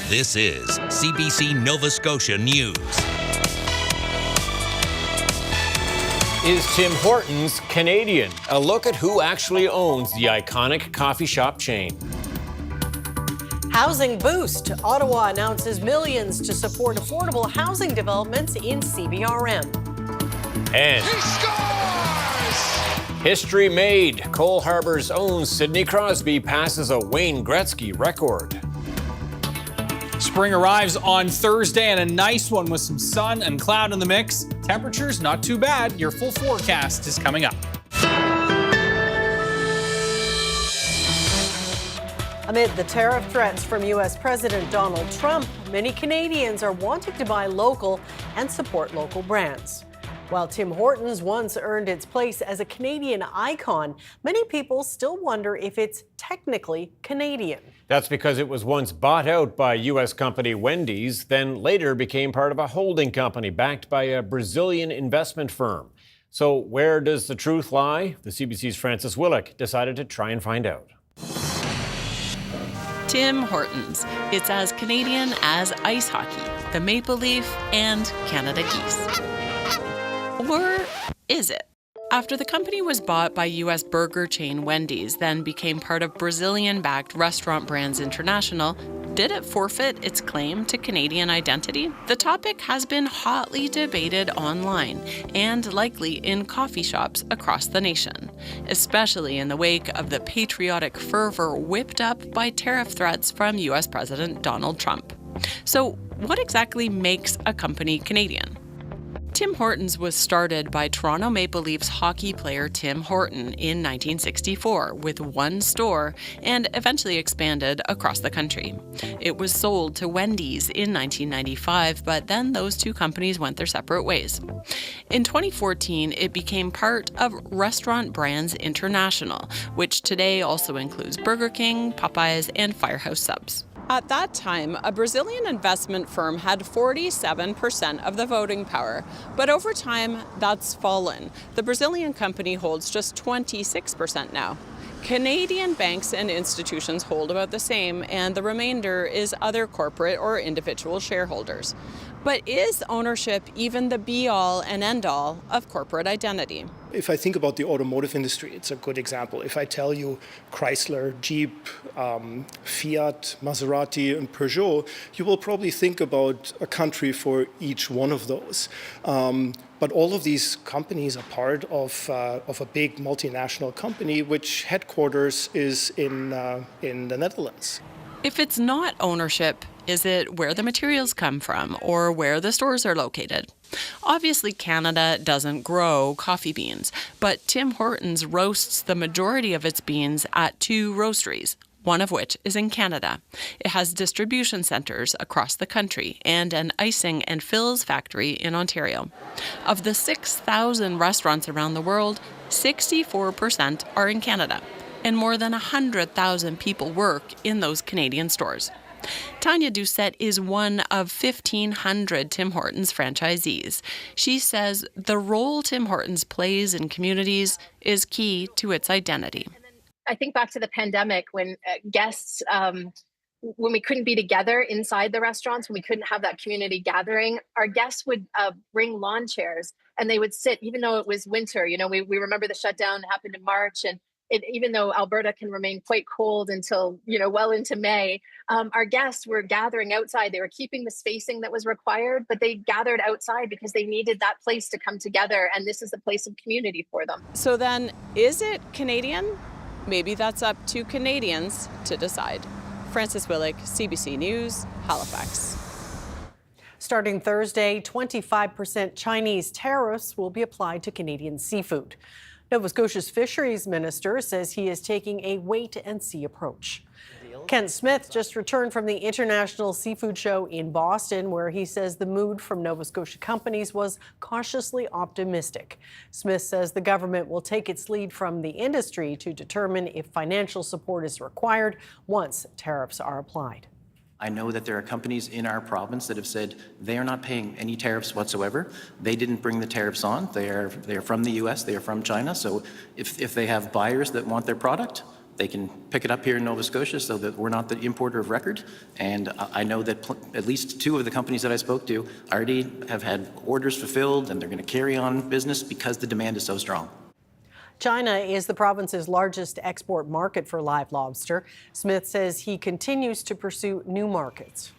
This is CBC Nova Scotia News. Is Tim Hortons Canadian? A look at who actually owns the iconic coffee shop chain. Housing boost. Ottawa announces millions to support affordable housing developments in CBRM. And he scores! History made. Cole Harbour's own Sidney Crosby passes a Wayne Gretzky record. Spring arrives on Thursday, and a nice one with some sun and cloud in the mix. Temperatures not too bad. Your full forecast is coming up. Amid the tariff threats from U.S. President Donald Trump, many Canadians are wanting to buy local and support local brands. While Tim Hortons once earned its place as a Canadian icon, many people still wonder if it's technically Canadian. That's because it was once bought out by U.S. company Wendy's, then later became part of a holding company backed by a Brazilian investment firm. So where does the truth lie? The CBC's Francis Willick decided to try and find out. Tim Hortons. It's as Canadian as ice hockey, the Maple Leaf, and Canada Geese. Or is it? After the company was bought by U.S. burger chain Wendy's, then became part of Brazilian-backed Restaurant Brands International, did it forfeit its claim to Canadian identity? The topic has been hotly debated online and likely in coffee shops across the nation, especially in the wake of the patriotic fervor whipped up by tariff threats from U.S. President Donald Trump. So, what exactly makes a company Canadian? Tim Hortons was started by Toronto Maple Leafs hockey player Tim Horton in 1964 with one store and eventually expanded across the country. It was sold to Wendy's in 1995, but then those two companies went their separate ways. In 2014, it became part of Restaurant Brands International, which today also includes Burger King, Popeyes, and Firehouse Subs. At that time, a Brazilian investment firm had 47% of the voting power, but over time, that's fallen. The Brazilian company holds just 26% now. Canadian banks and institutions hold about the same, and the remainder is other corporate or individual shareholders. But is ownership even the be-all and end-all of corporate identity? If I think about the automotive industry, it's a good example. If I tell you Chrysler, Jeep, Fiat, Maserati, and Peugeot, you will probably think about a country for each one of those. But all of these companies are part of a big multinational company, which headquarters is in the Netherlands. If it's not ownership, is it where the materials come from or where the stores are located? Obviously, Canada doesn't grow coffee beans, but Tim Hortons roasts the majority of its beans at two roasteries, one of which is in Canada. It has distribution centres across the country and an icing and fills factory in Ontario. Of the 6,000 restaurants around the world, 64% are in Canada, and more than 100,000 people work in those Canadian stores. Tanya Doucette is one of 1,500 Tim Hortons franchisees. She says the role Tim Hortons plays in communities is key to its identity. I think back to the pandemic when guests, when we couldn't be together inside the restaurants, when we couldn't have that community gathering, our guests would bring lawn chairs and they would sit, even though it was winter. You know, we remember the shutdown happened in March, and even though Alberta can remain quite cold until, well into May, our guests were gathering outside. They were keeping the spacing that was required, but they gathered outside because they needed that place to come together. And this is a place of community for them. So then, is it Canadian? Maybe that's up to Canadians to decide. Francis Willick, CBC News, Halifax. Starting Thursday, 25% Chinese tariffs will be applied to Canadian seafood. Nova Scotia's fisheries minister says he is taking a wait-and-see approach. Kent Smith just returned from the International Seafood Show in Boston, where he says the mood from Nova Scotia companies was cautiously optimistic. Smith says the government will take its lead from the industry to determine if financial support is required once tariffs are applied. I know that there are companies in our province that have said they are not paying any tariffs whatsoever. They didn't bring the tariffs on. They are from the U.S., they are from China. So if they have buyers that want their product, they can pick it up here in Nova Scotia so that we're not the importer of record. And I know that at least 2 of the companies that I spoke to already have had orders fulfilled, and they're going to carry on business because the demand is so strong. China is the province's largest export market for live lobster. Smith says he continues to pursue new markets.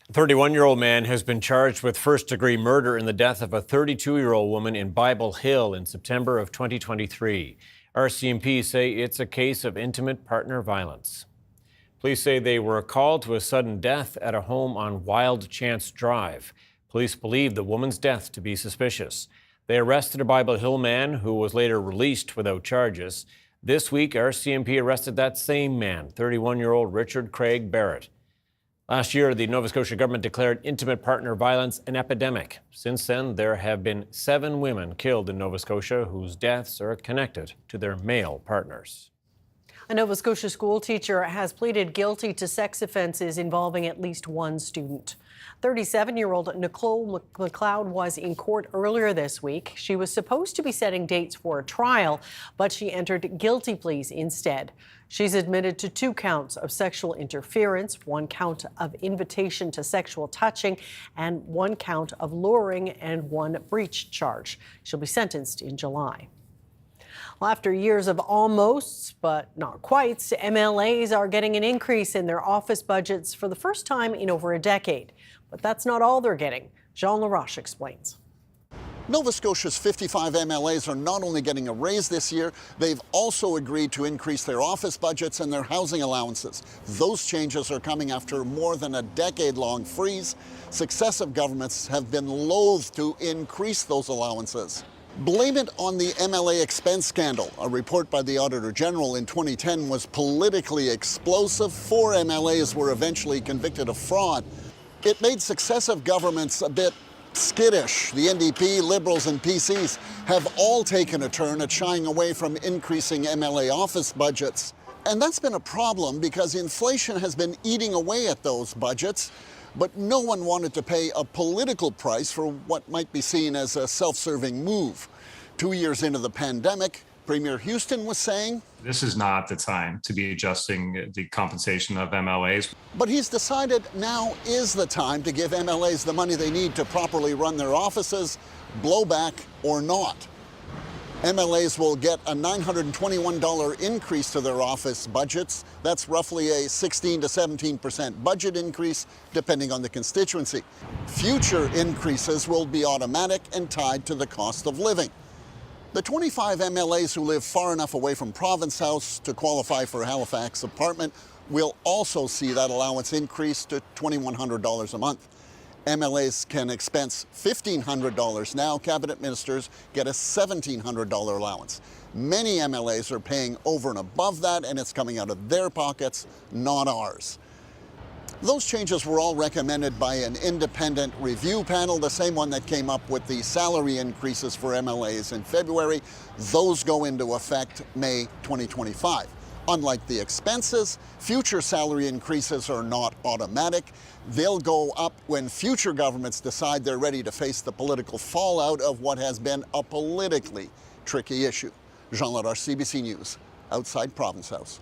A 31-year-old man has been charged with first-degree murder in the death of a 32-year-old woman in Bible Hill in September of 2023. RCMP say it's a case of intimate partner violence. Police say they were called to a sudden death at a home on Wild Chance Drive. Police believe the woman's death to be suspicious. They arrested a Bible Hill man who was later released without charges. This week, RCMP arrested that same man, 31-year-old Richard Craig Barrett. Last year, the Nova Scotia government declared intimate partner violence an epidemic. Since then, there have been 7 women killed in Nova Scotia whose deaths are connected to their male partners. A Nova Scotia school teacher has pleaded guilty to sex offenses involving at least 1 student. 37-year-old Nicole McLeod was in court earlier this week. She was supposed to be setting dates for a trial, but she entered guilty pleas instead. She's admitted to 2 counts of sexual interference, 1 count of invitation to sexual touching, and 1 count of luring and 1 breach charge. She'll be sentenced in July. Well, after years of almosts, but not quites, MLAs are getting an increase in their office budgets for the first time in over a decade. But that's not all they're getting. Jean Laroche explains. Nova Scotia's 55 MLAs are not only getting a raise this year, they've also agreed to increase their office budgets and their housing allowances. Those changes are coming after more than a decade-long freeze. Successive governments have been loath to increase those allowances. Blame it on the MLA expense scandal. A report by the Auditor General in 2010 was politically explosive. 4 MLAs were eventually convicted of fraud. It made successive governments a bit skittish. The NDP, Liberals and PCs have all taken a turn at shying away from increasing MLA office budgets. And that's been a problem because inflation has been eating away at those budgets, but no one wanted to pay a political price for what might be seen as a self-serving move. 2 years into the pandemic, Premier Houston was saying, this is not the time to be adjusting the compensation of MLAs. But he's decided now is the time to give MLAs the money they need to properly run their offices, blowback or not. MLAs will get a $921 increase to their office budgets. That's roughly a 16 to 17% budget increase, depending on the constituency. Future increases will be automatic and tied to the cost of living. The 25 MLAs who live far enough away from Province House to qualify for a Halifax apartment will also see that allowance increase to $2,100 a month. MLAs can expense $1,500 now. Cabinet ministers get a $1,700 allowance. Many MLAs are paying over and above that, and it's coming out of their pockets, not ours. Those changes were all recommended by an independent review panel, the same one that came up with the salary increases for MLAs in February. Those go into effect May 2025. Unlike the expenses, future salary increases are not automatic. They'll go up when future governments decide they're ready to face the political fallout of what has been a politically tricky issue. Jean Laroche, CBC News, outside Province House.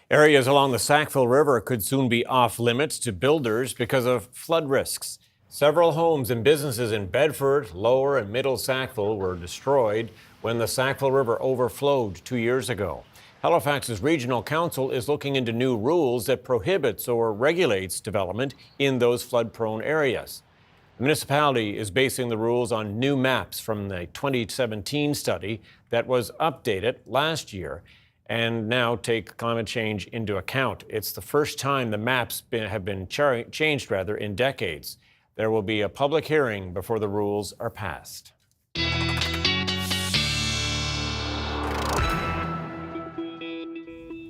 Areas along the Sackville River could soon be off limits to builders because of flood risks. Several homes and businesses in Bedford, Lower and Middle Sackville were destroyed when the Sackville River overflowed 2 years ago. Halifax's Regional Council is looking into new rules that prohibits or regulates development in those flood-prone areas. The municipality is basing the rules on new maps from the 2017 study that was updated last year and now take climate change into account. It's the first time the maps have been changed in decades. There will be a public hearing before the rules are passed.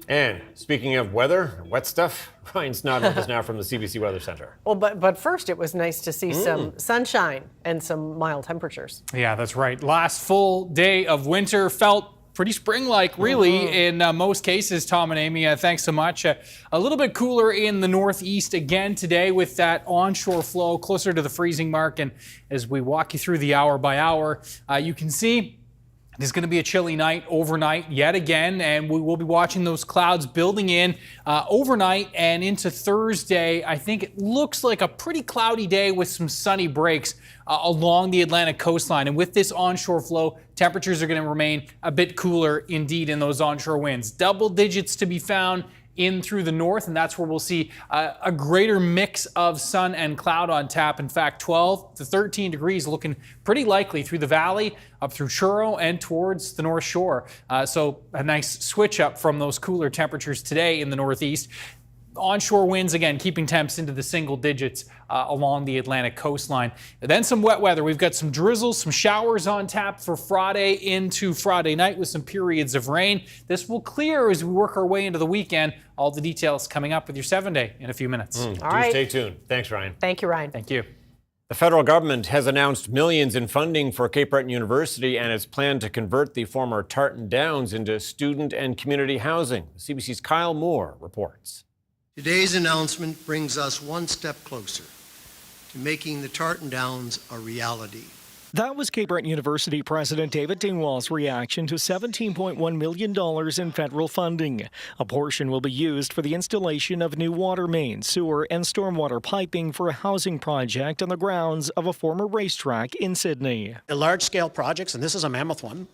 And speaking of weather, wet stuff, Ryan Snoddon with us now from the CBC Weather Center. Well, but first it was nice to see some sunshine and some mild temperatures. Yeah, that's right. Last full day of winter felt pretty spring-like, really, in most cases, Tom and Amy. Thanks so much. A little bit cooler in the northeast again today with that onshore flow closer to the freezing mark. And as we walk you through the hour by hour, you can see It is going to be a chilly night overnight yet again, and we will be watching those clouds building in overnight and into Thursday. I think it looks like a pretty cloudy day with some sunny breaks along the Atlantic coastline. And with this onshore flow, temperatures are going to remain a bit cooler indeed in those onshore winds. Double digits to be found in through the north, and that's where we'll see a greater mix of sun and cloud on tap. In fact, 12 to 13 degrees looking pretty likely through the valley, up through Truro and towards the North Shore. So a nice switch up from those cooler temperatures today in the northeast. Onshore winds, again, keeping temps into the single digits along the Atlantic coastline. And then some wet weather. We've got some drizzles, some showers on tap for Friday into Friday night with some periods of rain. This will clear as we work our way into the weekend. All the details coming up with your 7-day in a few minutes. All right. Stay tuned. Thanks, Ryan. Thank you, Ryan. Thank you. The federal government has announced millions in funding for Cape Breton University and its plan to convert the former Tartan Downs into student and community housing. CBC's Kyle Moore reports. Today's announcement brings us one step closer to making the Tartan Downs a reality. That was Cape Breton University President David Dingwall's reaction to $17.1 million in federal funding. A portion will be used for the installation of new water mains, sewer, and stormwater piping for a housing project on the grounds of a former racetrack in Sydney. Large-scale projects, and this is a mammoth one,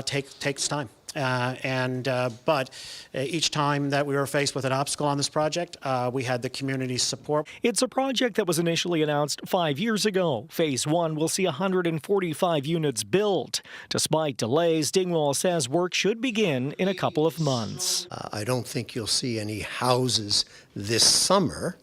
takes time. But each time that we were faced with an obstacle on this project, we had the community's support. It's a project that was initially announced 5 years ago. Phase 1 will see 145 units built. Despite delays, Dingwall says work should begin in a couple of months. I don't think you'll see any houses this summer.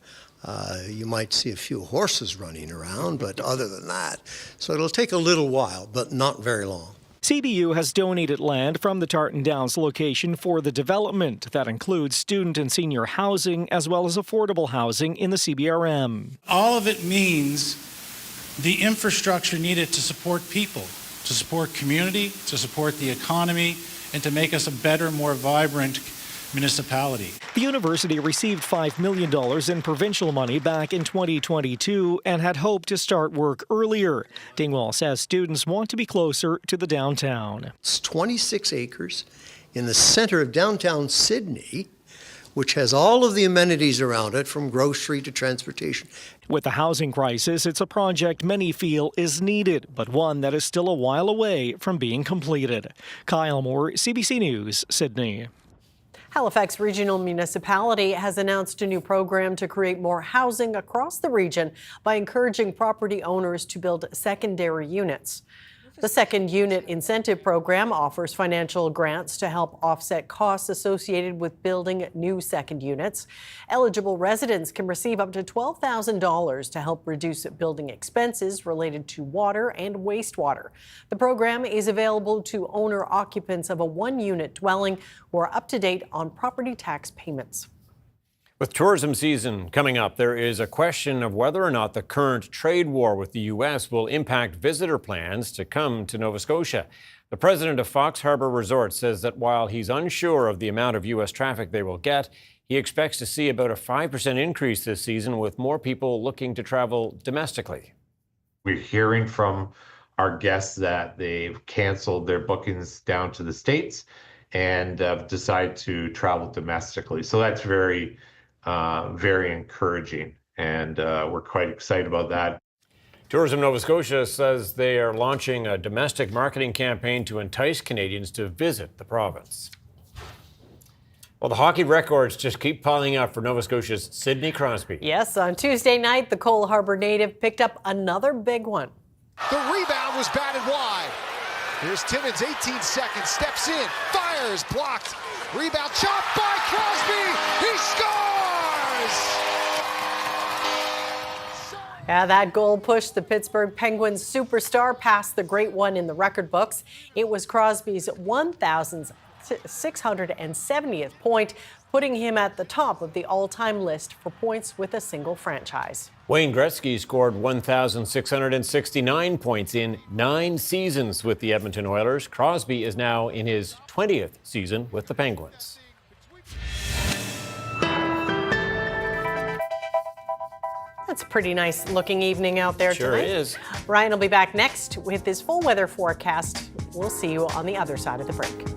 You might see a few horses running around, but other than that, so it'll take a little while, but not very long. CBU has donated land from the Tartan Downs location for the development. That includes student and senior housing as well as affordable housing in the CBRM. All of it means the infrastructure needed to support people, to support community, to support the economy, and to make us a better, more vibrant municipality. The university received $5 million in provincial money back in 2022 and had hoped to start work earlier. Dingwall says students want to be closer to the downtown. It's 26 acres in the center of downtown Sydney, which has all of the amenities around it, from grocery to transportation. With the housing crisis, it's a project many feel is needed, but one that is still a while away from being completed. Kyle Moore, CBC News, Sydney. Halifax Regional Municipality has announced a new program to create more housing across the region by encouraging property owners to build secondary units. The Second Unit Incentive Program offers financial grants to help offset costs associated with building new second units. Eligible residents can receive up to $12,000 to help reduce building expenses related to water and wastewater. The program is available to owner-occupants of a one-unit dwelling who are up to date on property tax payments. With tourism season coming up, there is a question of whether or not the current trade war with the U.S. will impact visitor plans to come to Nova Scotia. The president of Fox Harbour Resort says that while he's unsure of the amount of U.S. traffic they will get, he expects to see about a 5% increase this season, with more people looking to travel domestically. We're hearing from our guests that they've canceled their bookings down to the States and decided to travel domestically. So that's very encouraging, and we're quite excited about that. Tourism Nova Scotia says they are launching a domestic marketing campaign to entice Canadians to visit the province. Well, the hockey records just keep piling up for Nova Scotia's Sidney Crosby. Yes, on Tuesday night, the Cole Harbour native picked up another big one. The rebound was batted wide. Here's Timmins, 18 seconds, steps in, fires, blocked. Rebound chopped by Crosby. He scores! Yeah, that goal pushed the Pittsburgh Penguins superstar past the great one in the record books. It was Crosby's 1,670th point, putting him at the top of the all-time list for points with a single franchise. Wayne Gretzky scored 1,669 points in 9 seasons with the Edmonton Oilers. Crosby is now in his 20th season with the Penguins. It's a pretty nice looking evening out there sure tonight. Is. Ryan will be back next with his full weather forecast We'll see you on the other side of the break.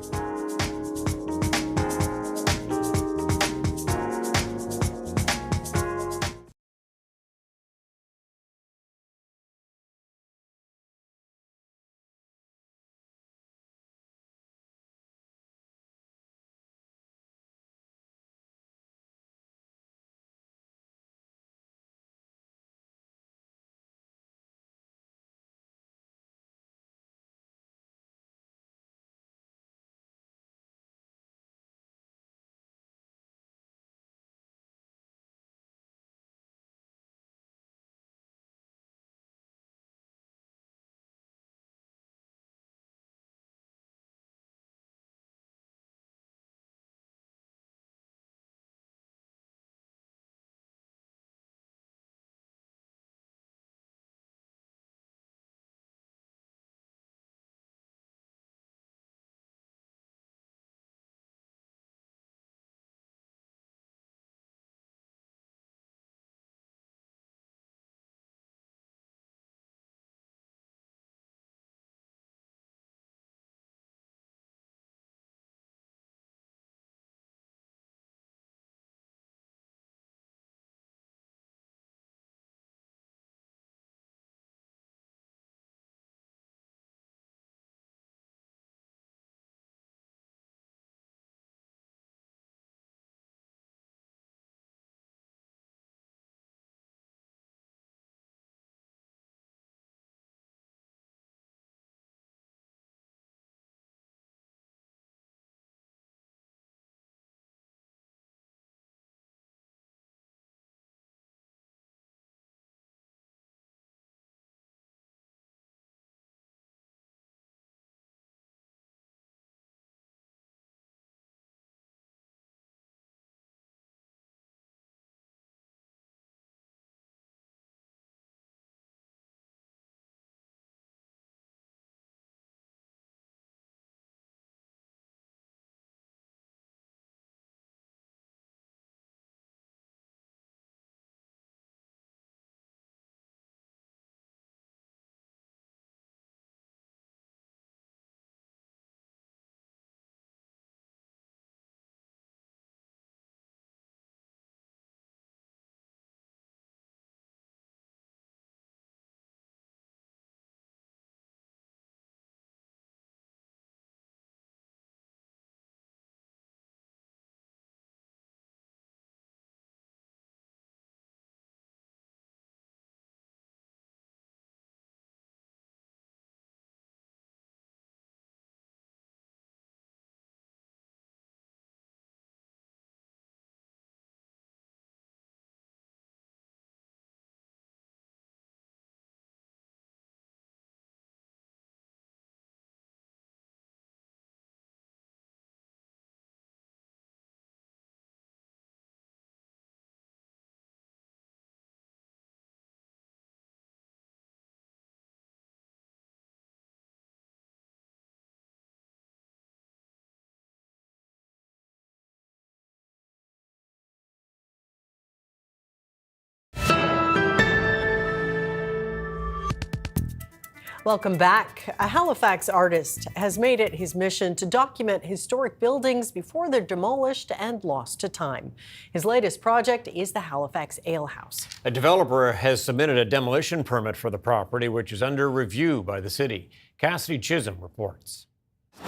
Welcome back. A Halifax artist has made it his mission to document historic buildings before they're demolished and lost to time. His latest project is the Halifax Ale House. A developer has submitted a demolition permit for the property, which is under review by the city. Cassidy Chisholm reports.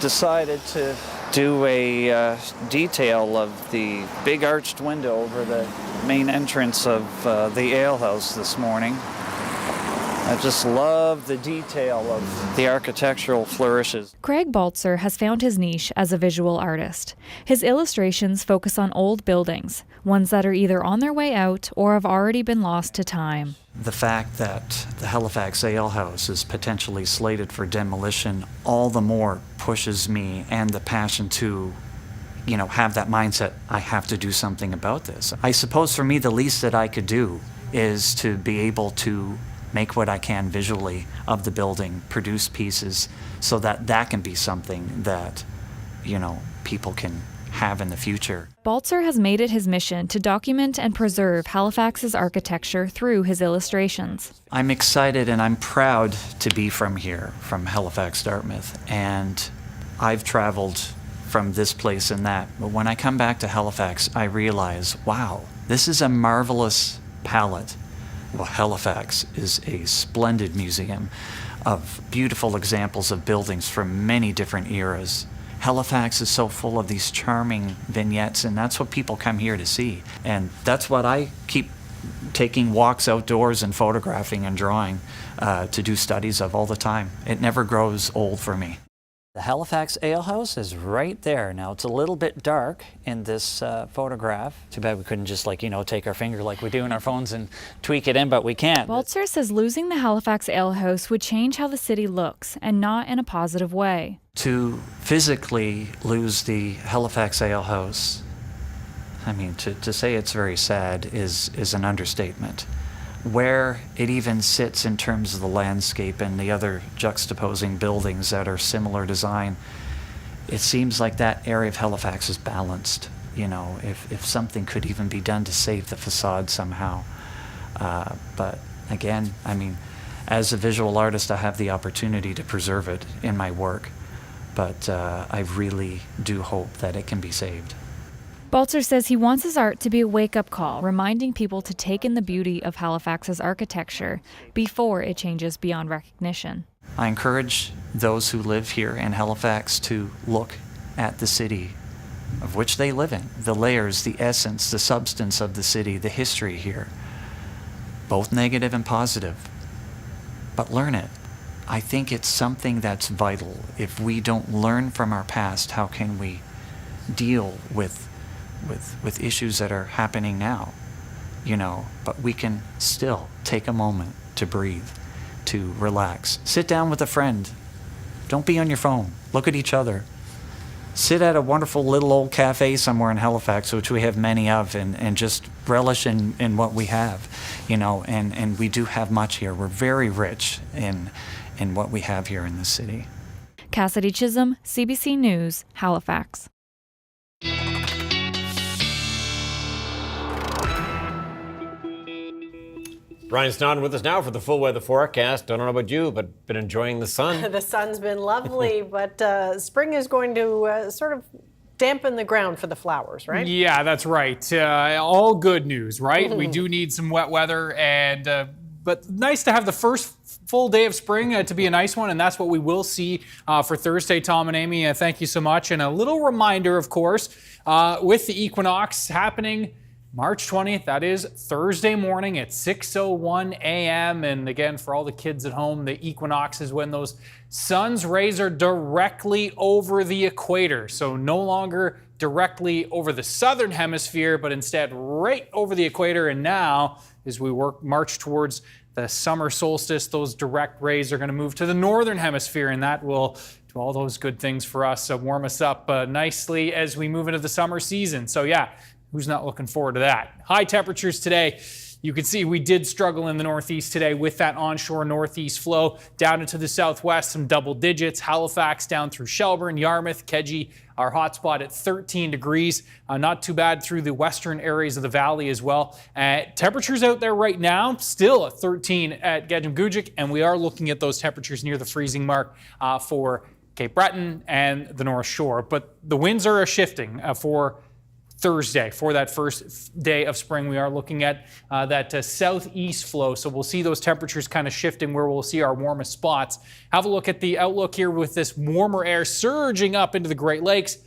Decided to do a detail of the big arched window over the main entrance of the ale house this morning. I just love the detail of the architectural flourishes. Craig Baltzer has found his niche as a visual artist. His illustrations focus on old buildings, ones that are either on their way out or have already been lost to time. The fact that the Halifax Ale House is potentially slated for demolition all the more pushes me and the passion to, have that mindset, I have to do something about this. I suppose for me the least that I could do is to be able to make what I can visually of the building, produce pieces so that that can be something that, people can have in the future. Balzer has made it his mission to document and preserve Halifax's architecture through his illustrations. I'm excited and I'm proud to be from here, from Halifax, Dartmouth, and I've traveled from this place and that. But when I come back to Halifax, I realize, wow, this is a marvelous palette. Well, Halifax is a splendid museum of beautiful examples of buildings from many different eras. Halifax is so full of these charming vignettes, and that's what people come here to see. And that's what I keep taking walks outdoors and photographing and drawing to do studies of all the time. It never grows old for me. The Halifax Ale House is right there. Now, it's a little bit dark in this photograph. Too bad we couldn't just, take our finger like we do in our phones and tweak it in, but we can't. Balzer says losing the Halifax Ale House would change how the city looks, and not in a positive way. To physically lose the Halifax Ale House, I mean, to say it's very sad is an understatement. Where it even sits in terms of the landscape and the other juxtaposing buildings that are similar design, it seems like that area of Halifax is balanced. If something could even be done to save the facade somehow. But again, I mean, as a visual artist, I have the opportunity to preserve it in my work. But I really do hope that it can be saved. Balzer says he wants his art to be a wake-up call, reminding people to take in the beauty of Halifax's architecture before it changes beyond recognition. I encourage those who live here in Halifax to look at the city of which they live in, the layers, the essence, the substance of the city, the history here, both negative and positive. But learn it. I think it's something that's vital. If we don't learn from our past, how can we deal with issues that are happening now, but we can still take a moment to breathe, to relax. Sit down with a friend. Don't be on your phone. Look at each other. Sit at a wonderful little old cafe somewhere in Halifax, which we have many of, and just relish in what we have, and we do have much here. We're very rich in what we have here in this city. Cassidy Chisholm, CBC News, Halifax. Ryan Snoddon with us now for the full weather forecast. I don't know about you, but been enjoying the sun. The sun's been lovely, but spring is going to sort of dampen the ground for the flowers, right? Yeah, that's right. All good news, right? We do need some wet weather, and but nice to have the first full day of spring to be a nice one, and that's what we will see for Thursday. Tom and Amy, thank you so much. And a little reminder, of course, with the equinox happening March 20th, that is Thursday morning at 6:01 a.m. And again, for all the kids at home, the equinox is when those sun's rays are directly over the equator. So no longer directly over the southern hemisphere, but instead right over the equator. And now, as we march towards the summer solstice, those direct rays are going to move to the northern hemisphere, and that will do all those good things for us, warm us up nicely as we move into the summer season. So yeah, who's not looking forward to that? High temperatures today. You can see we did struggle in the northeast today with that onshore northeast flow. Down into the southwest, some double digits. Halifax down through Shelburne, Yarmouth, Kedgie, our hotspot at 13 degrees. Not too bad through the western areas of the valley as well. Temperatures out there right now, still at 13 at Gedgem-Gugick, and we are looking at those temperatures near the freezing mark for Cape Breton and the North Shore. But the winds are shifting for Thursday. For that first day of spring, we are looking at that southeast flow. So we'll see those temperatures kind of shifting where we'll see our warmest spots. Have a look at the outlook here with this warmer air surging up into the Great Lakes.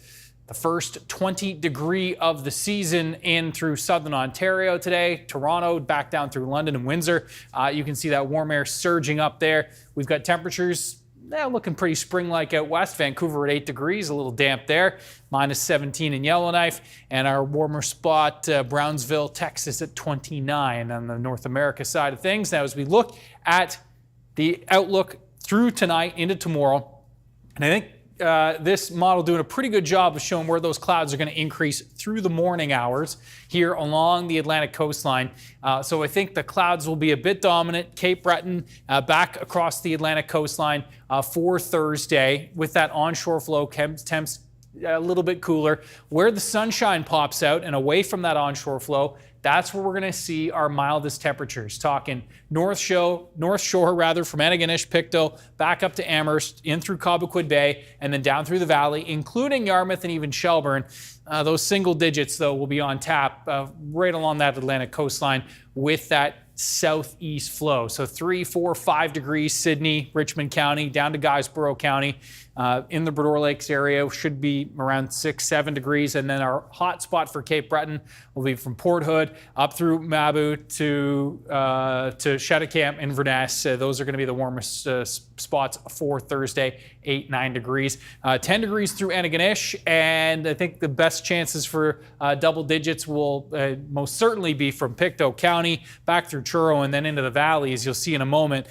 The first 20 degree of the season in through southern Ontario today. Toronto back down through London and Windsor. You can see that warm air surging up there. We've got temperatures looking pretty spring-like out west. Vancouver at 8 degrees, a little damp there. Minus 17 in Yellowknife. And our warmer spot, Brownsville, Texas at 29 on the North America side of things. Now, as we look at the outlook through tonight into tomorrow, and I think this model doing a pretty good job of showing where those clouds are going to increase through the morning hours here along the Atlantic coastline. So I think the clouds will be a bit dominant. Cape Breton back across the Atlantic coastline for Thursday with that onshore flow. Temps a little bit cooler. Where the sunshine pops out and away from that onshore flow, that's where we're going to see our mildest temperatures. Talking North Shore from Antigonish, Pictou, back up to Amherst, in through Cobequid Bay, and then down through the valley, including Yarmouth and even Shelburne. Those single digits, though, will be on tap right along that Atlantic coastline with that southeast flow. So 3, 4, 5 degrees Sidney, Richmond County, down to Guysborough County. In the Bredor Lakes area should be around 6, 7 degrees. And then our hot spot for Cape Breton will be from Port Hood up through Mabou to Cheticamp and Inverness. Those are going to be the warmest spots for Thursday, 8, 9 degrees. 10 degrees through Antigonish. And I think the best chances for double digits will most certainly be from Pictou County back through Truro and then into the valley, as you'll see in a moment.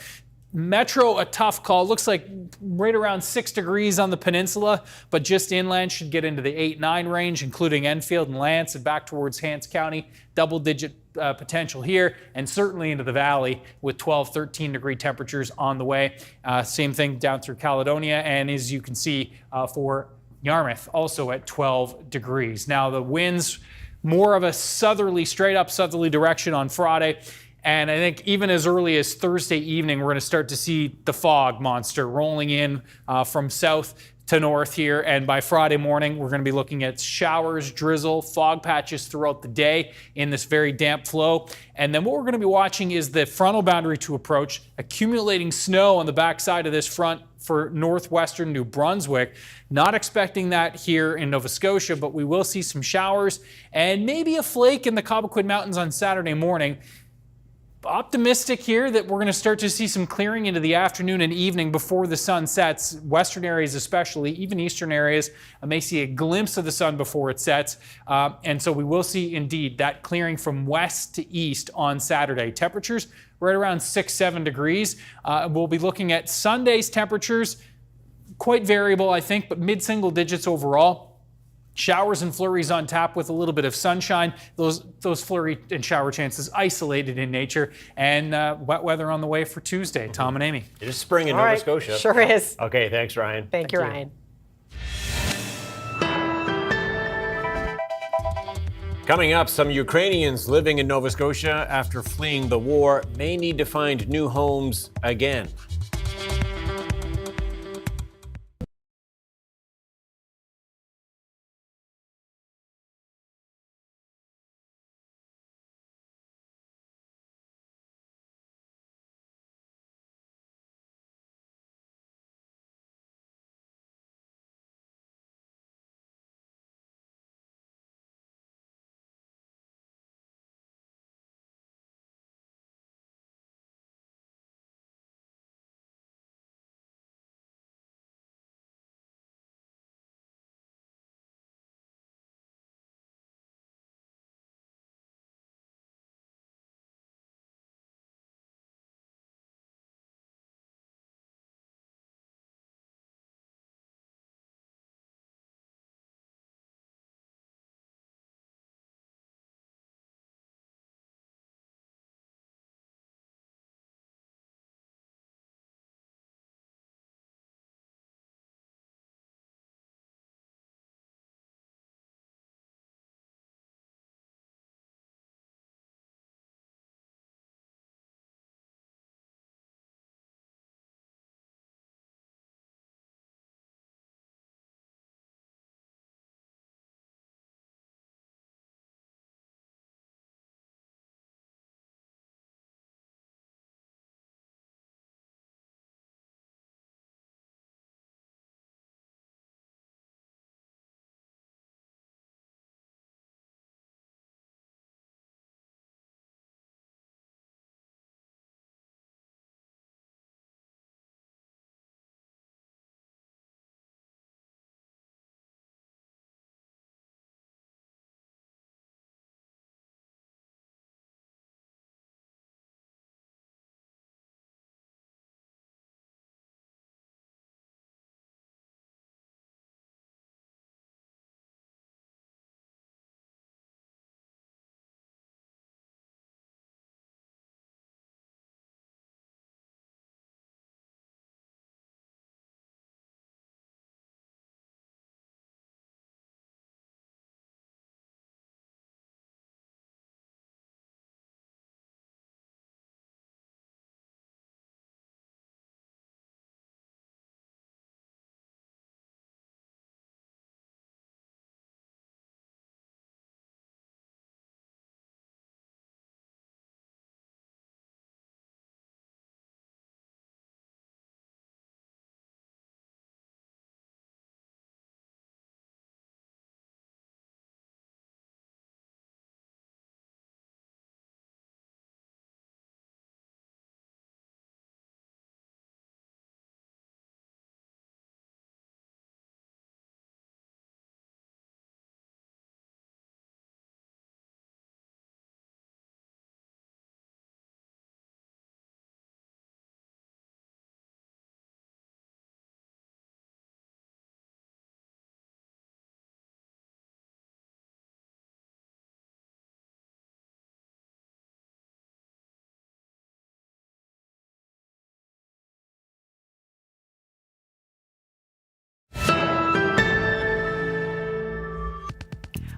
Metro, a tough call. Looks like right around 6 degrees on the peninsula, but just inland should get into the 8, 9 range, including Enfield and Lance and back towards Hants County. Double-digit potential here, and certainly into the valley with 12, 13 degree temperatures on the way. Same thing down through Caledonia, and as you can see for Yarmouth, also at 12 degrees. Now the winds, more of a southerly, straight up southerly direction on Friday. And I think even as early as Thursday evening, we're going to start to see the fog monster rolling in from south to north here. And by Friday morning, we're going to be looking at showers, drizzle, fog patches throughout the day in this very damp flow. And then what we're going to be watching is the frontal boundary to approach, accumulating snow on the backside of this front for northwestern New Brunswick. Not expecting that here in Nova Scotia, but we will see some showers and maybe a flake in the Cobequid Mountains on Saturday morning. Optimistic here that we're going to start to see some clearing into the afternoon and evening before the sun sets. Western areas especially, even eastern areas, may see a glimpse of the sun before it sets. And so we will see indeed that clearing from west to east on Saturday. Temperatures right around 6, 7 degrees. We'll be looking at Sunday's temperatures, quite variable I think, but mid-single digits overall. Showers and flurries on tap with a little bit of sunshine. Those flurry and shower chances isolated in nature. And wet weather on the way for Tuesday. Tom and Amy. It is spring in Nova Scotia. Sure is. Okay, thanks, Ryan. Thank you, Ryan. Coming up, some Ukrainians living in Nova Scotia after fleeing the war may need to find new homes again.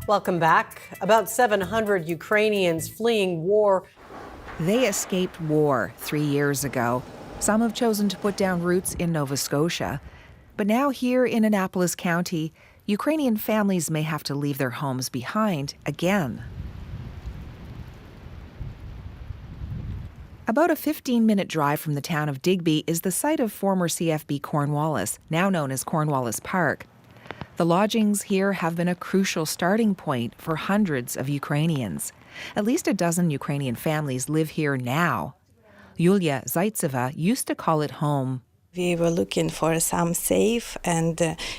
Welcome back. About 700 Ukrainians fleeing war. They escaped war 3 years ago. Some have chosen to put down roots in Nova Scotia. But now here in Annapolis County, Ukrainian families may have to leave their homes behind again. About a 15-minute drive from the town of Digby is the site of former CFB Cornwallis, now known as Cornwallis Park. The lodgings here have been a crucial starting point for hundreds of Ukrainians. At least a dozen Ukrainian families live here now. Yulia Zaitseva used to call it home. We were looking for some safe and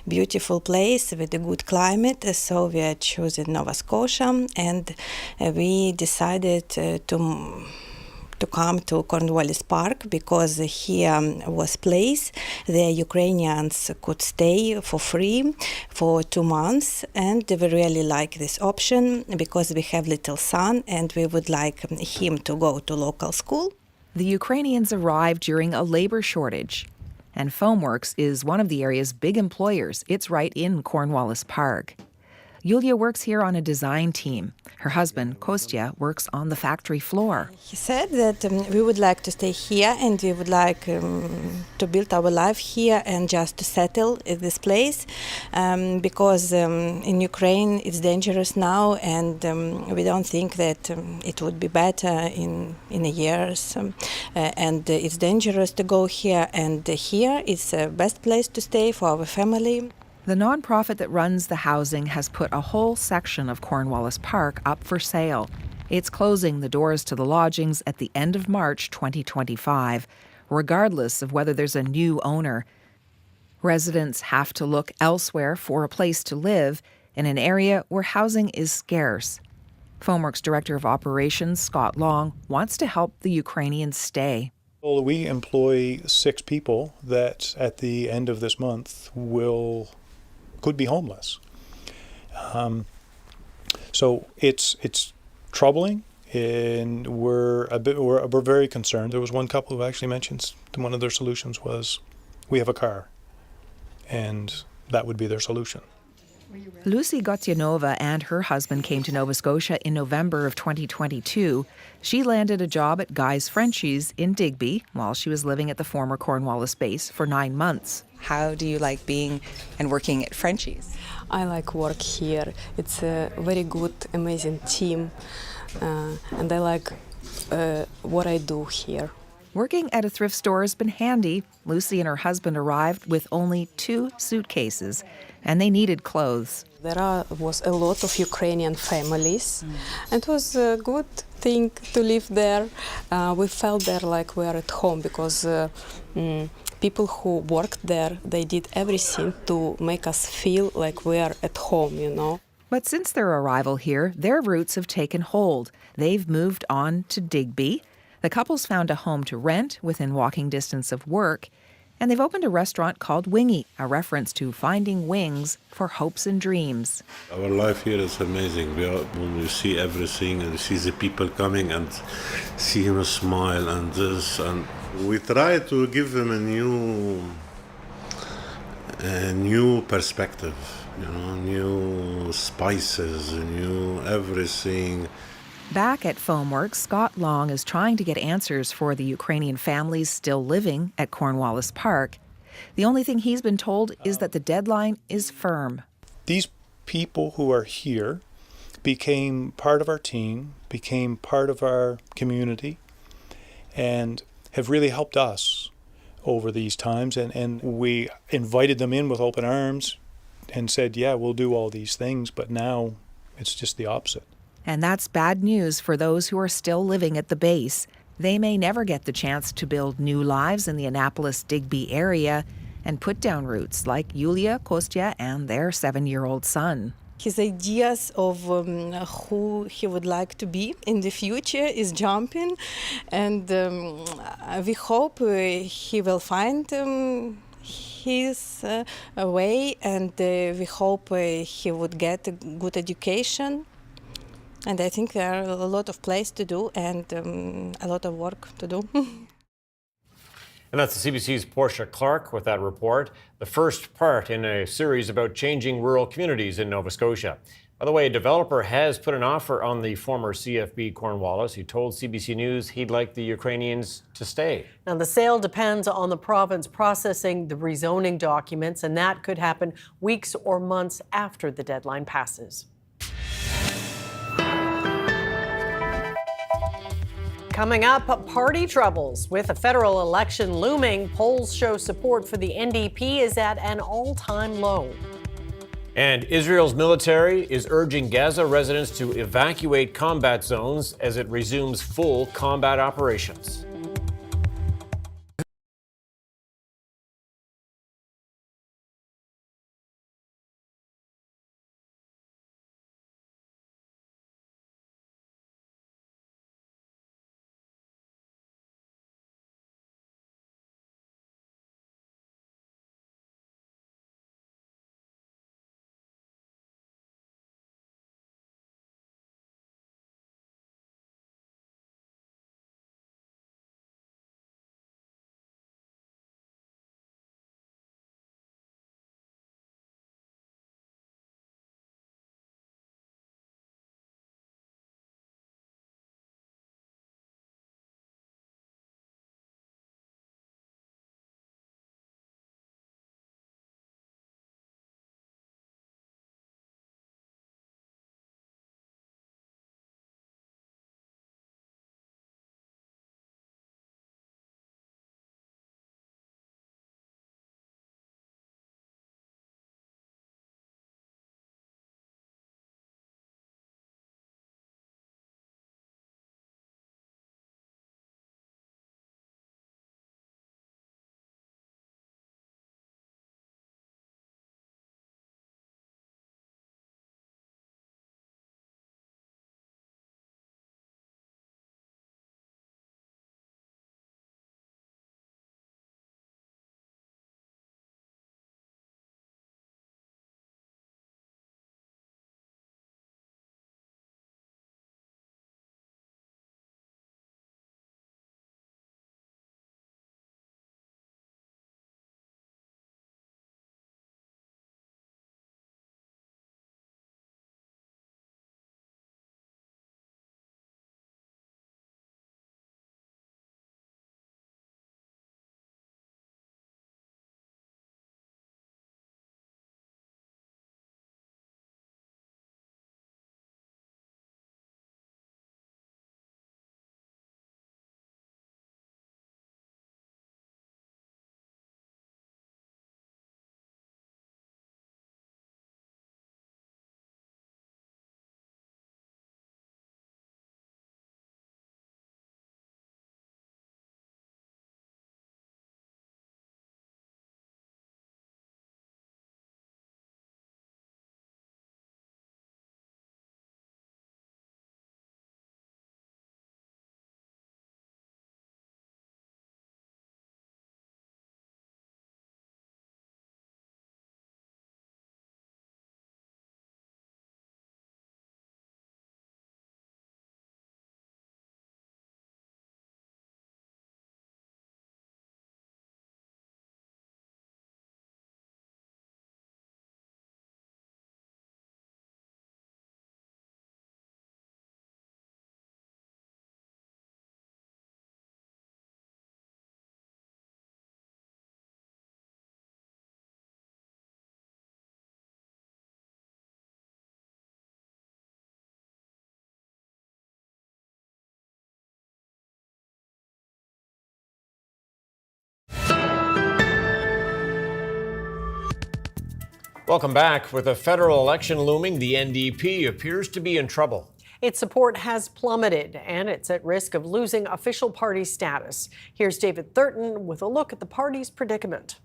beautiful place with a good climate, so we are choosing Nova Scotia, and we decided to come to Cornwallis Park because here was place the Ukrainians could stay for free for 2 months, and we really like this option because we have little son and we would like him to go to local school. The Ukrainians arrived during a labor shortage, and Foamworks is one of the area's big employers. It's right in Cornwallis Park. Yulia works here on a design team. Her husband, Kostya, works on the factory floor. He said that we would like to stay here and we would like to build our life here and just to settle in this place because in Ukraine it's dangerous now, and we don't think that it would be better in years. And it's dangerous to go here, and here is the best place to stay for our family. The nonprofit that runs the housing has put a whole section of Cornwallis Park up for sale. It's closing the doors to the lodgings at the end of March 2025, regardless of whether there's a new owner. Residents have to look elsewhere for a place to live in an area where housing is scarce. Foamworks Director of Operations, Scott Long, wants to help the Ukrainians stay. Well, we employ 6 people that at the end of this month could be homeless. So it's troubling, and we're very concerned. There was one couple who actually mentioned one of their solutions was we have a car, and that would be their solution. Lucy Gotyanova and her husband came to Nova Scotia in November of 2022. She landed a job at Guy's Frenchies in Digby while she was living at the former Cornwallis base for 9 months. How do you like being and working at Frenchies? I like work here. It's a very good, amazing team, and I like what I do here. Working at a thrift store has been handy. Lucy and her husband arrived with only 2 suitcases, and they needed clothes. There was a lot of Ukrainian families, and it was a good thing to live there. We felt there like we are at home because people who worked there, they did everything to make us feel like we are at home, you know. But since their arrival here, their roots have taken hold. They've moved on to Digby. The couple's found a home to rent within walking distance of work, and they've opened a restaurant called Wingy, a reference to finding wings for hopes and dreams. Our life here is amazing. When we see everything and see the people coming and see him smile and this, and we try to give them a new perspective, new spices, new everything. Back at Foamworks, Scott Long is trying to get answers for the Ukrainian families still living at Cornwallis Park. The only thing he's been told is that the deadline is firm. These people who are here became part of our team, became part of our community, and have really helped us over these times. And we invited them in with open arms and said, yeah, we'll do all these things, but now it's just the opposite. And that's bad news for those who are still living at the base. They may never get the chance to build new lives in the Annapolis-Digby area and put down roots like Yulia, Kostya, and their 7-year-old son. His ideas of who he would like to be in the future is jumping, and we hope he will find his way, and we hope he would get a good education. And I think there are a lot of places to do and a lot of work to do. And that's the CBC's Portia Clark with that report, the first part in a series about changing rural communities in Nova Scotia. By the way, a developer has put an offer on the former CFB Cornwallis. He told CBC News he'd like the Ukrainians to stay. Now, the sale depends on the province processing the rezoning documents, and that could happen weeks or months after the deadline passes. Coming up, party troubles. With a federal election looming, polls show support for the NDP is at an all-time low. And Israel's military is urging Gaza residents to evacuate combat zones as it resumes full combat operations. Welcome back. With a federal election looming, the NDP appears to be in trouble. Its support has plummeted, and it's at risk of losing official party status. Here's David Thurton with a look at the party's predicament.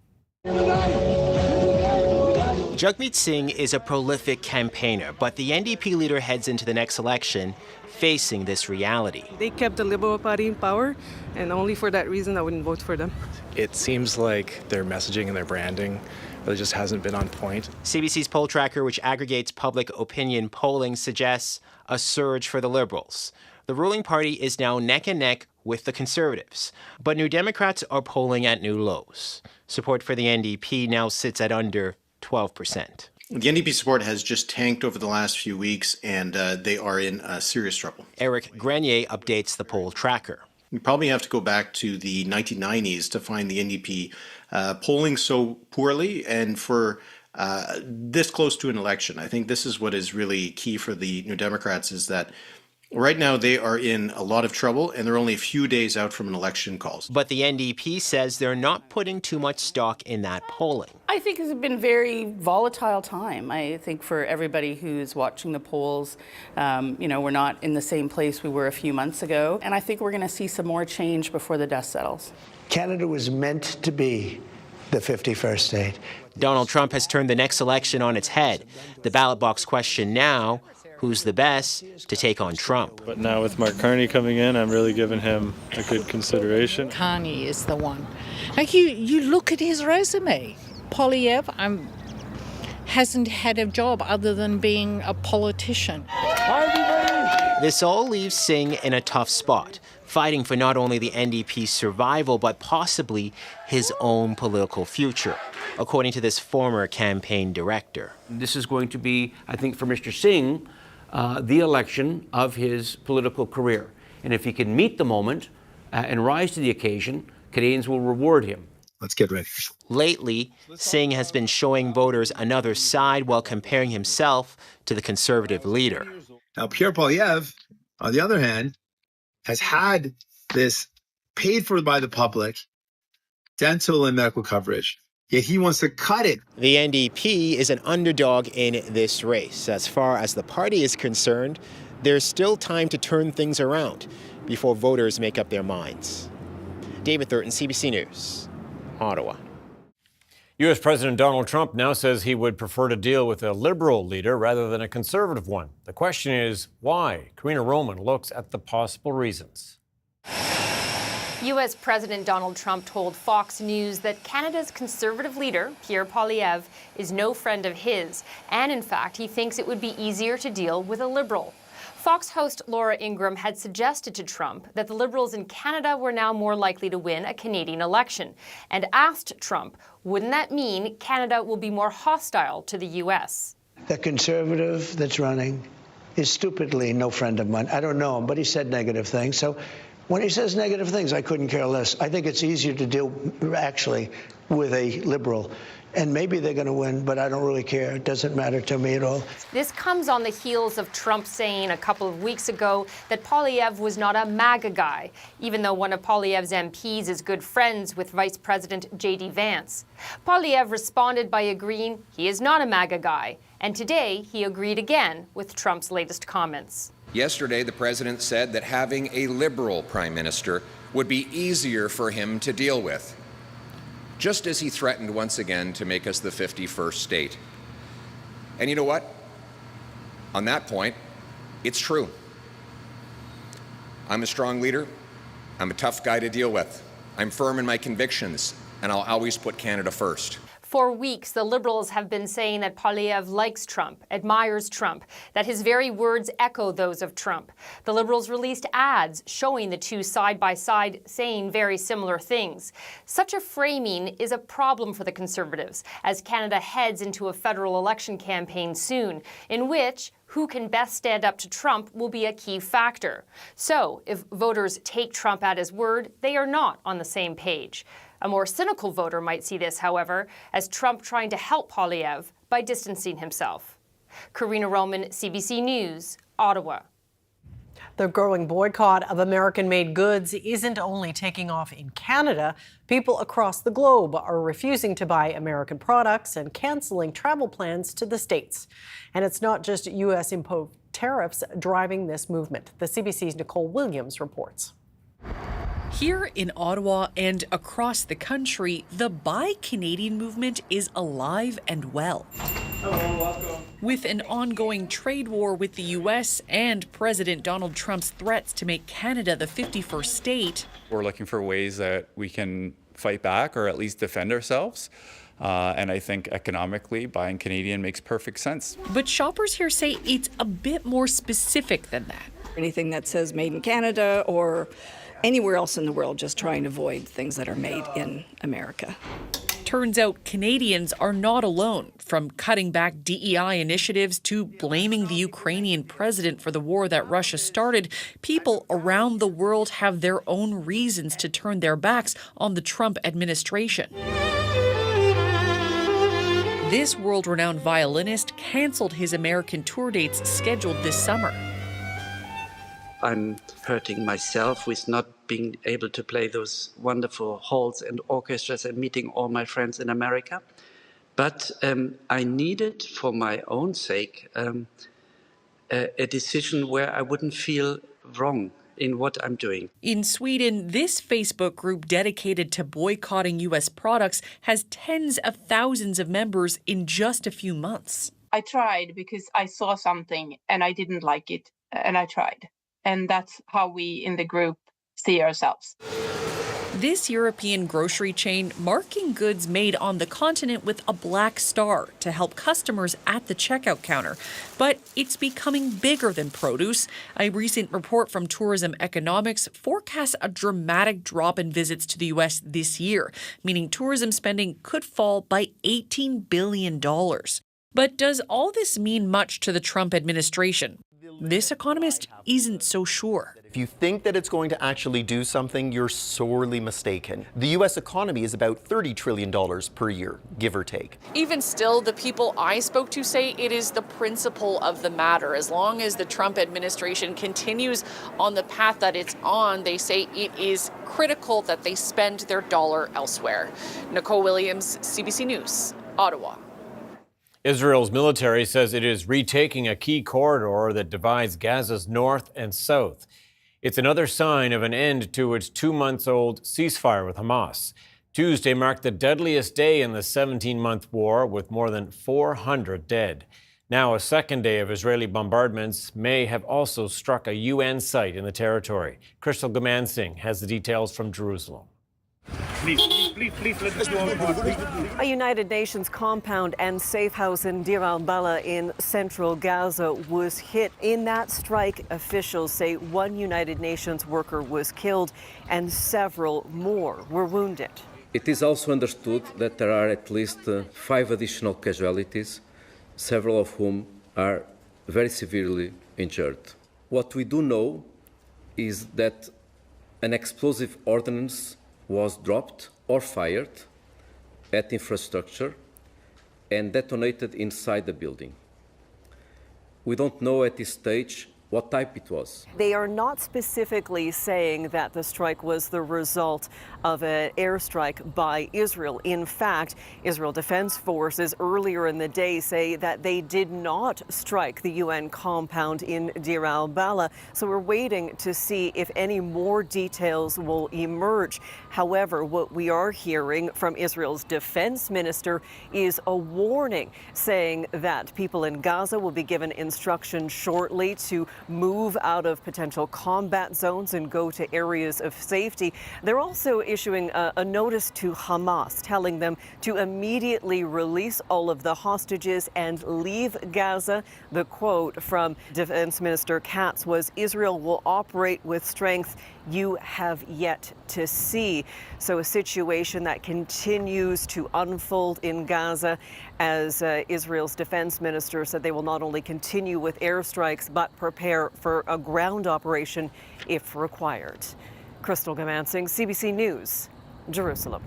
Jagmeet Singh is a prolific campaigner, but the NDP leader heads into the next election facing this reality. They kept the Liberal Party in power, and only for that reason I wouldn't vote for them. It seems like their messaging and their branding really just hasn't been on point. CBC's poll tracker, which aggregates public opinion polling, suggests a surge for the Liberals. The ruling party is now neck and neck with the Conservatives. But New Democrats are polling at new lows. Support for the NDP now sits at under 12%. The NDP support has just tanked over the last few weeks, and they are in serious trouble. Eric Grenier updates the poll tracker. You probably have to go back to the 1990s to find the NDP polling so poorly and for this close to an election. I think this is what is really key for the New Democrats, is that right now they are in a lot of trouble and they're only a few days out from an election call. But the NDP says they're not putting too much stock in that polling. I think it's been a very volatile time. I think for everybody who's watching the polls, we're not in the same place we were a few months ago. And I think we're going to see some more change before the dust settles. Canada was meant to be the 51st state. Donald Trump has turned the next election on its head. The ballot box question now, who's the best to take on Trump? But now with Mark Carney coming in, I'm really giving him a good consideration. Carney is the one. Like you look at his resume. Poilievre hasn't had a job other than being a politician. This all leaves Singh in a tough spot, fighting for not only the NDP's survival, but possibly his own political future, according to this former campaign director. This is going to be, I think, for Mr. Singh, the election of his political career. And if he can meet the moment and rise to the occasion, Canadians will reward him. Let's get ready. Lately, Singh has been showing voters another side while comparing himself to the Conservative leader. Now, Pierre Poilievre, on the other hand, has had this paid for by the public dental and medical coverage. Yet he wants to cut it. The NDP is an underdog in this race. As far as the party is concerned, there's still time to turn things around before voters make up their minds. David Thurton, CBC News, Ottawa. U.S. President Donald Trump now says he would prefer to deal with a liberal leader rather than a conservative one. The question is, why? Karina Roman looks at the possible reasons. U.S. President Donald Trump told Fox News that Canada's conservative leader, Pierre Poilievre, is no friend of his, and in fact, he thinks it would be easier to deal with a liberal. Fox host Laura Ingraham had suggested to Trump that the Liberals in Canada were now more likely to win a Canadian election, and asked Trump, wouldn't that mean Canada will be more hostile to the U.S.? The Conservative that's running is stupidly no friend of mine. I don't know him, but he said negative things. So when he says negative things, I couldn't care less. I think it's easier to deal, actually, with a Liberal. And maybe they're going to win, but I don't really care. It doesn't matter to me at all. This comes on the heels of Trump saying a couple of weeks ago that Poilievre was not a MAGA guy, even though one of Poilievre's MPs is good friends with Vice President J.D. Vance. Poilievre responded by agreeing he is not a MAGA guy, and today he agreed again with Trump's latest comments. Yesterday, the president said that having a Liberal prime minister would be easier for him to deal with, just as he threatened once again to make us the 51st state. And you know what? On that point, it's true. I'm a strong leader. I'm a tough guy to deal with. I'm firm in my convictions, and I'll always put Canada first. For weeks, the Liberals have been saying that Poilievre likes Trump, admires Trump, that his very words echo those of Trump. The Liberals released ads showing the two side by side saying very similar things. Such a framing is a problem for the Conservatives as Canada heads into a federal election campaign soon, in which who can best stand up to Trump will be a key factor. So, if voters take Trump at his word, they are not on the same page. A more cynical voter might see this, however, as Trump trying to help Poilievre by distancing himself. Karina Roman, CBC News, Ottawa. The growing boycott of American-made goods isn't only taking off in Canada. People across the globe are refusing to buy American products and canceling travel plans to the States. And it's not just U.S.-imposed tariffs driving this movement. The CBC's Nicole Williams reports. Here in Ottawa and across the country, the Buy Canadian movement is alive and well. Hello, welcome. With an ongoing trade war with the U.S. and President Donald Trump's threats to make Canada the 51st state, we're looking for ways that we can fight back or at least defend ourselves. And I think economically, buying Canadian makes perfect sense. But shoppers here say it's a bit more specific than that. Anything that says made in Canada or anywhere else in the world, just try and avoid things that are made in America. Turns out Canadians are not alone, from cutting back DEI initiatives to blaming the Ukrainian president for the war that Russia started. People around the world have their own reasons to turn their backs on the Trump administration. This world-renowned violinist canceled his American tour dates scheduled this summer. I'm hurting myself with not being able to play those wonderful halls and orchestras and meeting all my friends in America. But I needed, for my own sake, a decision where I wouldn't feel wrong in what I'm doing. In Sweden, this Facebook group dedicated to boycotting U.S. products has tens of thousands of members in just a few months. I tried because I saw something and I didn't like it, and I tried. And that's how we in the group see ourselves. This European grocery chain marking goods made on the continent with a black star to help customers at the checkout counter. But it's becoming bigger than produce. A recent report from Tourism Economics forecasts a dramatic drop in visits to the U.S. this year, meaning tourism spending could fall by $18 billion. But does all this mean much to the Trump administration? This economist isn't so sure. If you think that it's going to actually do something, you're sorely mistaken. The U.S. economy is about $30 trillion per year, give or take. Even still, the people I spoke to say it is the principle of the matter. As long as the Trump administration continues on the path that it's on, they say it is critical that they spend their dollar elsewhere. Nicole Williams, CBC News, Ottawa. Israel's military says it is retaking a key corridor that divides Gaza's north and south. It's another sign of an end to its 2-month-old ceasefire with Hamas. Tuesday marked the deadliest day in the 17-month war, with more than 400 dead. Now, a second day of Israeli bombardments may have also struck a UN site in the territory. Crystal Gamansing has the details from Jerusalem. Please, let us go. A United Nations compound and safe house in Deir al-Balah in central Gaza was hit. In that strike, officials say one United Nations worker was killed and several more were wounded. It is also understood that there are at least 5 additional casualties, several of whom are very severely injured. What we do know is that an explosive ordnance was dropped or fired at infrastructure and detonated inside the building. We don't know at this stage what type it was. They are not specifically saying that the strike was the result of an airstrike by Israel. In fact, Israel Defense Forces earlier in the day say that they did not strike the UN compound in Deir al-Balah. So we're waiting to see if any more details will emerge. However, what we are hearing from Israel's defense minister is a warning, saying that people in Gaza will be given instructions shortly to move out of potential combat zones and go to areas of safety. They're also issuing a notice to Hamas, telling them to immediately release all of the hostages and leave Gaza. The quote from Defense Minister Katz was, "Israel will operate with strength you have yet to see." So a situation that continues to unfold in Gaza as Israel's defense minister said they will not only continue with airstrikes but prepare for a ground operation if required. Crystal Gamansing, CBC News, Jerusalem.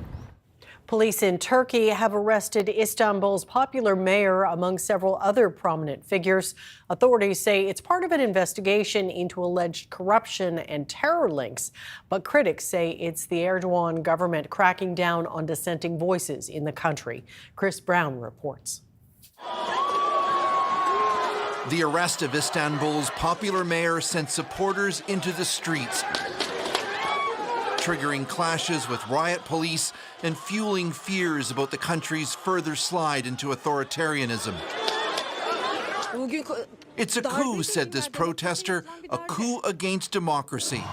Police in Turkey have arrested Istanbul's popular mayor among several other prominent figures. Authorities say it's part of an investigation into alleged corruption and terror links. But critics say it's the Erdogan government cracking down on dissenting voices in the country. Chris Brown reports. The arrest of Istanbul's popular mayor sent supporters into the streets, triggering clashes with riot police and fueling fears about the country's further slide into authoritarianism. It's a coup, said this protester, a coup against democracy.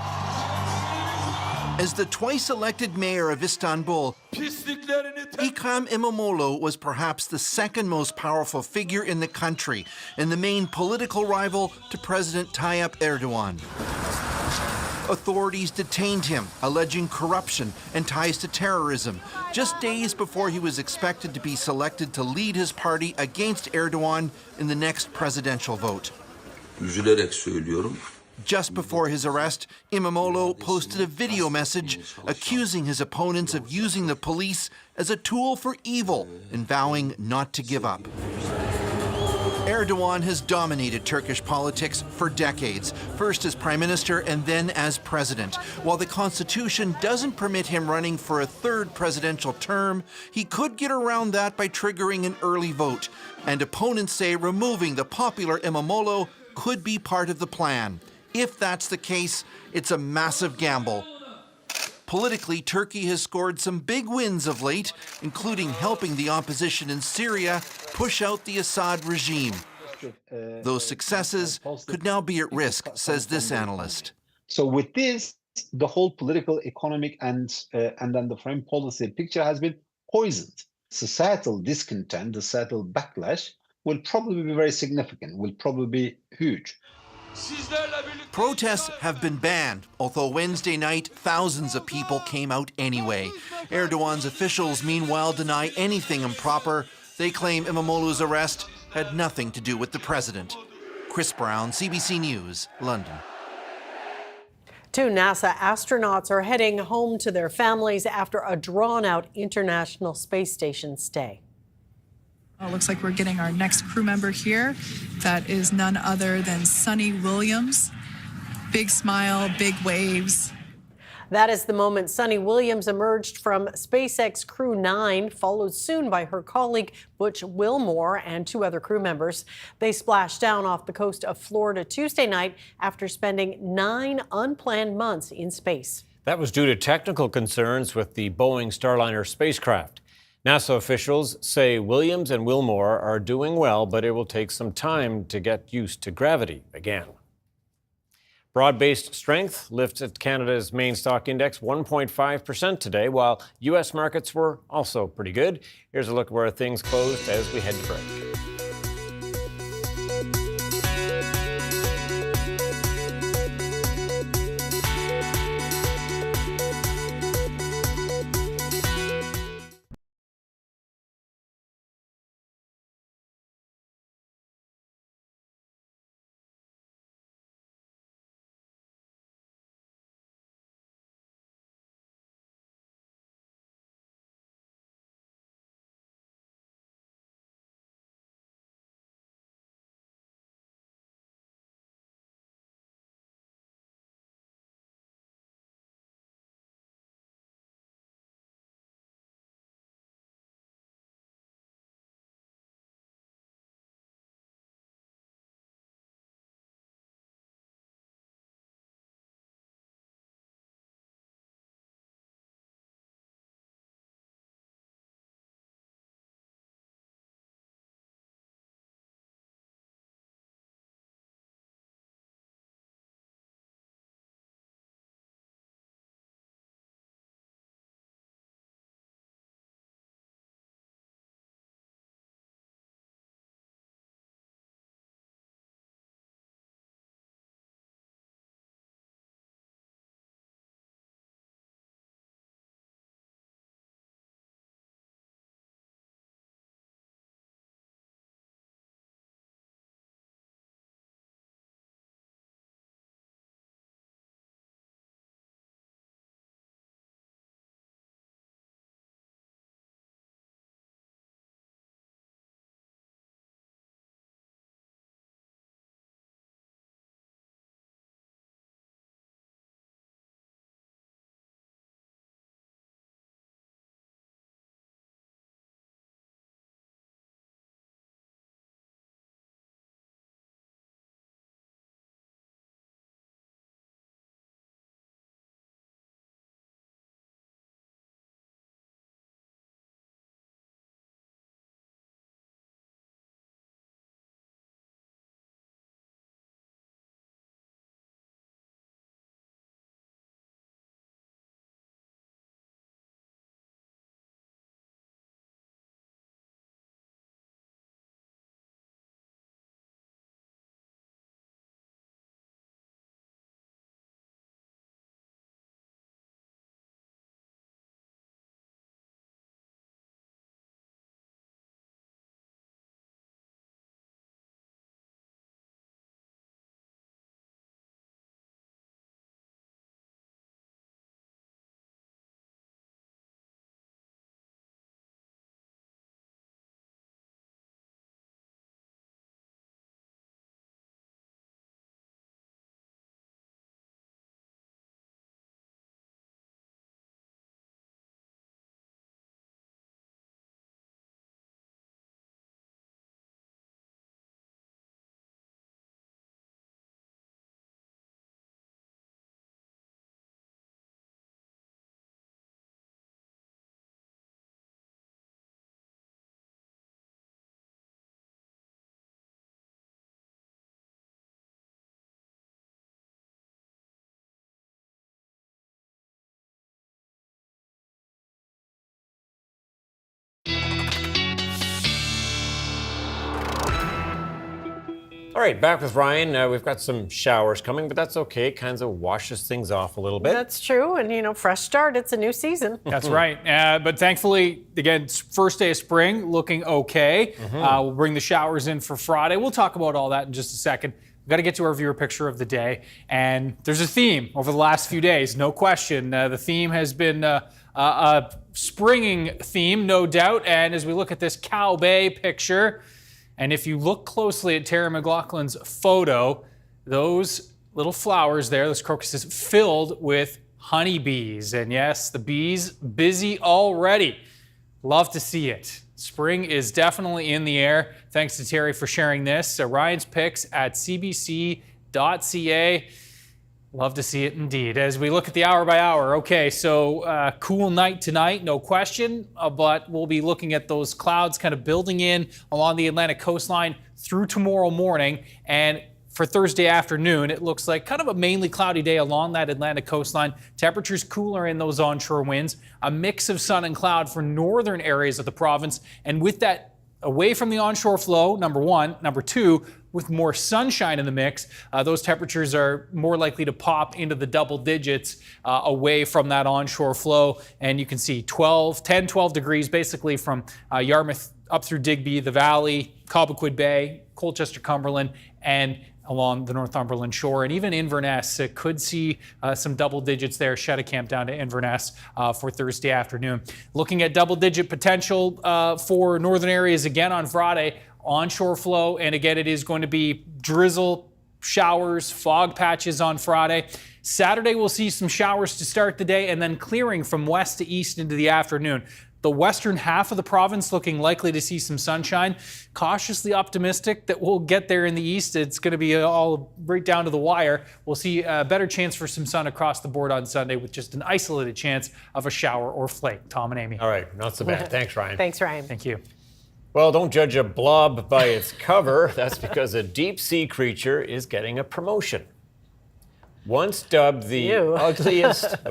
As the twice-elected mayor of Istanbul, Ekrem İmamoğlu was perhaps the second most powerful figure in the country and the main political rival to President Tayyip Erdogan. Authorities detained him, alleging corruption and ties to terrorism, just days before he was expected to be selected to lead his party against Erdogan in the next presidential vote. Üzülerek söylüyorum. Just before his arrest, İmamoğlu posted a video message accusing his opponents of using the police as a tool for evil and vowing not to give up. Erdogan has dominated Turkish politics for decades, first as prime minister and then as president. While the constitution doesn't permit him running for a third presidential term, he could get around that by triggering an early vote. And opponents say removing the popular İmamoğlu could be part of the plan. If that's the case, it's a massive gamble. Politically, Turkey has scored some big wins of late, including helping the opposition in Syria push out the Assad regime. Those successes could now be at risk, says this analyst. So with this, the whole political, economic, and then the foreign policy picture has been poisoned. Societal discontent, the societal backlash will probably be very significant, will probably be huge. Protests have been banned, although Wednesday night thousands of people came out anyway. Erdogan's officials, meanwhile, deny anything improper. They claim İmamoğlu's arrest had nothing to do with the president. Chris Brown, CBC News, London. 2 NASA astronauts are heading home to their families after a drawn-out International Space Station stay. It looks like we're getting our next crew member here. That is none other than Sunny Williams. Big smile, big waves. That is the moment Sunny Williams emerged from SpaceX Crew 9, followed soon by her colleague Butch Wilmore and 2 other crew members. They splashed down off the coast of Florida Tuesday night after spending 9 unplanned months in space. That was due to technical concerns with the Boeing Starliner spacecraft. NASA officials say Williams and Wilmore are doing well, but it will take some time to get used to gravity again. Broad-based strength lifted Canada's main stock index 1.5% today, while U.S. markets were also pretty good. Here's a look at where things closed as we head to break. All right, back with Ryan. We've got some showers coming, but that's okay. It kind of washes things off a little bit. That's true. And, fresh start. It's a new season. That's right. But thankfully, again, first day of spring, looking okay. We'll bring the showers in for Friday. We'll talk about all that in just a second. We've got to get to our viewer picture of the day. And there's a theme over the last few days, no question. The theme has been a springing theme, no doubt. And as we look at this Cow Bay picture, and if you look closely at Terry McLaughlin's photo, those little flowers there, those crocuses, filled with honeybees. And yes, the bees busy already. Love to see it. Spring is definitely in the air. Thanks to Terry for sharing this. Ryan's picks at cbc.ca. Love to see it indeed. As we look at the hour by hour, okay, so cool night tonight, no question, but we'll be looking at those clouds kind of building in along the Atlantic coastline through tomorrow morning. And for Thursday afternoon, it looks like kind of a mainly cloudy day along that Atlantic coastline. Temperatures cooler in those onshore winds, a mix of sun and cloud for northern areas of the province. And with that away from the onshore flow, number one. Number two, with more sunshine in the mix, those temperatures are more likely to pop into the double digits away from that onshore flow. And you can see 10, 12 degrees basically from Yarmouth up through Digby, the Valley, Cobequid Bay, Colchester, Cumberland, and along the Northumberland shore. And even Inverness could see some double digits there. Cheticamp down to Inverness for Thursday afternoon. Looking at double digit potential for northern areas again on Friday. Onshore flow, and again, it is going to be drizzle, showers, fog patches on Friday. Saturday, we'll see some showers to start the day and then clearing from west to east into the afternoon. The western half of the province looking likely to see some sunshine. Cautiously optimistic that we'll get there in the east. It's going to be all right down to the wire. We'll see a better chance for some sun across the board on Sunday with just an isolated chance of a shower or flake. Tom and Amy. All right, not so bad. Thanks, Ryan. Thanks, Ryan. Thank you. Well, don't judge a blob by its cover. That's because a deep sea creature is getting a promotion. Once dubbed the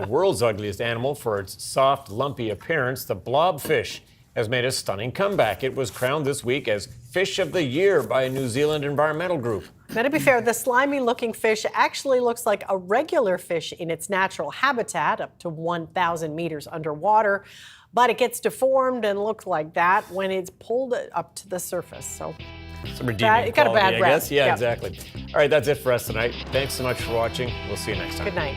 world's ugliest animal for its soft, lumpy appearance, the blobfish has made a stunning comeback. It was crowned this week as Fish of the Year by a New Zealand environmental group. Now, to be fair, the slimy-looking fish actually looks like a regular fish in its natural habitat, up to 1,000 meters underwater. But it gets deformed and looks like that when it's pulled up to the surface. So some redeeming it got a bad quality, I guess. Yeah, exactly. All right, that's it for us tonight. Thanks so much for watching. We'll see you next time. Good night.